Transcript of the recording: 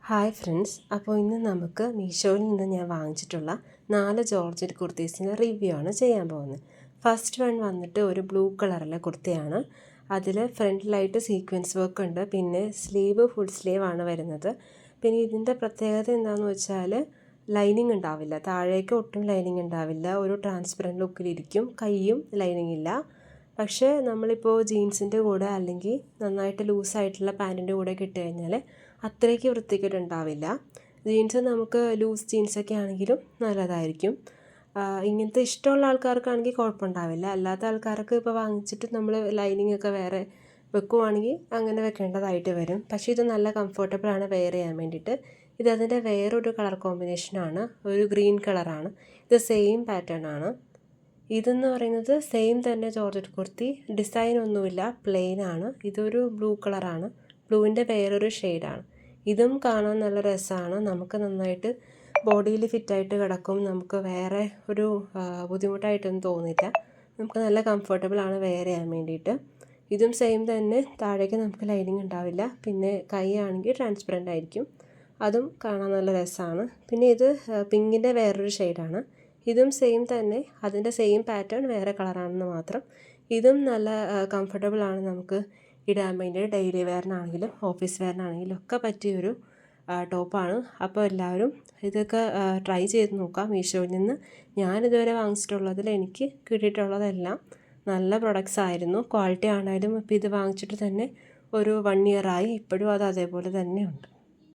Hi friends, അപ്പോൾ ഇന്ന് നമുക്ക് മീഷോയിൽ നിന്ന് ഞാൻ വാങ്ങിച്ചിട്ടുള്ള 4 ജോർജറ്റ് കുർത്തീസിൻ്റെ റിവ്യൂ ആണ് ചെയ്യാൻ പോകുന്നത്. ഫസ്റ്റ് വൺ വന്നിട്ട് ഒരു ബ്ലൂ കളറിലെ കുർത്തയാണ്. അതിൽ ഫ്രണ്ടിലായിട്ട് സീക്വൻസ് വർക്ക് ഉണ്ട്, പിന്നെ സ്ലീവ് ഫുൾ സ്ലീവ് ആണ് വരുന്നത്. പിന്നെ ഇതിൻ്റെ പ്രത്യേകത എന്താണെന്ന് വെച്ചാൽ ലൈനിങ് ഉണ്ടാവില്ല, താഴേക്ക് ഒട്ടും ലൈനിങ് ഉണ്ടാവില്ല, ഒരു ട്രാൻസ്പെറൻറ്റ് ലുക്കിലിരിക്കും. കൈയും ലൈനിങ് ഇല്ല. പക്ഷേ നമ്മളിപ്പോൾ ജീൻസിൻ്റെ കൂടെ അല്ലെങ്കിൽ നന്നായിട്ട് ലൂസായിട്ടുള്ള പാൻറ്റിൻ്റെ കൂടെ ഇട്ട് കഴിഞ്ഞാൽ അത്രയ്ക്ക് വൃത്തികേടുണ്ടാവില്ല. ജീൻസ് നമുക്ക് ലൂസ് ജീൻസൊക്കെ ആണെങ്കിലും നല്ലതായിരിക്കും. ഇങ്ങനത്തെ ഇഷ്ടമുള്ള ആൾക്കാർക്കാണെങ്കിൽ കുഴപ്പമുണ്ടാവില്ല. അല്ലാത്ത ആൾക്കാർക്ക് ഇപ്പോൾ വാങ്ങിച്ചിട്ട് നമ്മൾ ലൈനിങ് ഒക്കെ വേറെ വെക്കുവാണെങ്കിൽ അങ്ങനെ വെക്കേണ്ടതായിട്ട് വരും. പക്ഷേ ഇത് നല്ല കംഫർട്ടബിളാണ് വെയർ ചെയ്യാൻ വേണ്ടിയിട്ട്. ഇതതിൻ്റെ വേറൊരു കളർ കോമ്പിനേഷനാണ്, ഒരു ഗ്രീൻ കളറാണ്. ഇത് സെയിം പാറ്റേൺ ആണ്. ഇതെന്ന് പറയുന്നത് സെയിം തന്നെ ജോർജറ്റ് കുർത്തി, ഡിസൈൻ ഒന്നുമില്ല, പ്ലെയിൻ ആണ്. ഇതൊരു ബ്ലൂ കളറാണ്, ബ്ലൂവിൻ്റെ വേറൊരു ഷെയ്ഡാണ്. ഇതും കാണാൻ നല്ല രസമാണ്, നമുക്ക് നന്നായിട്ട് ബോഡിയിൽ ഫിറ്റായിട്ട് കിടക്കും. നമുക്ക് വേറെ ഒരു ബുദ്ധിമുട്ടായിട്ടൊന്നും തോന്നില്ല. നമുക്ക് നല്ല കംഫർട്ടബിൾ ആണ് വെയർ ചെയ്യാൻ വേണ്ടിയിട്ട്. ഇതും സെയിം തന്നെ, താഴേക്ക് നമുക്ക് ലൈനിങ് ഉണ്ടാവില്ല. പിന്നെ കൈ ആണെങ്കിൽ ട്രാൻസ്പെറൻ്റ് ആയിരിക്കും, അതും കാണാൻ നല്ല രസമാണ്. പിന്നെ ഇത് പിങ്കിൻ്റെ വേറൊരു ഷെയ്ഡാണ്. ഇതും സെയിം തന്നെ, അതിൻ്റെ സെയിം പാറ്റേൺ വേറെ കളറാണെന്ന് മാത്രം. ഇതും നല്ല കംഫർട്ടബിൾ ആണ്, നമുക്ക് ഇടാൻ വേണ്ടി ഡെയിലി വെയറിനാണെങ്കിലും ഓഫീസ് വെയറിനാണെങ്കിലും ഒക്കെ പറ്റിയൊരു ടോപ്പാണ്. അപ്പോൾ എല്ലാവരും ഇതൊക്കെ ട്രൈ ചെയ്ത് നോക്കാം. മീഷോയിൽ നിന്ന് ഞാനിതുവരെ വാങ്ങിച്ചിട്ടുള്ളതിൽ എനിക്ക് കിട്ടിയിട്ടുള്ളതെല്ലാം നല്ല പ്രൊഡക്ട്സ് ആയിരുന്നു. ക്വാളിറ്റി ആണെങ്കിലും ഇപ്പോൾ ഇത് വാങ്ങിച്ചിട്ട് തന്നെ ഒരു 1 ഇയർ ആയി, ഇപ്പോഴും അത് അതേപോലെ തന്നെയുണ്ട്.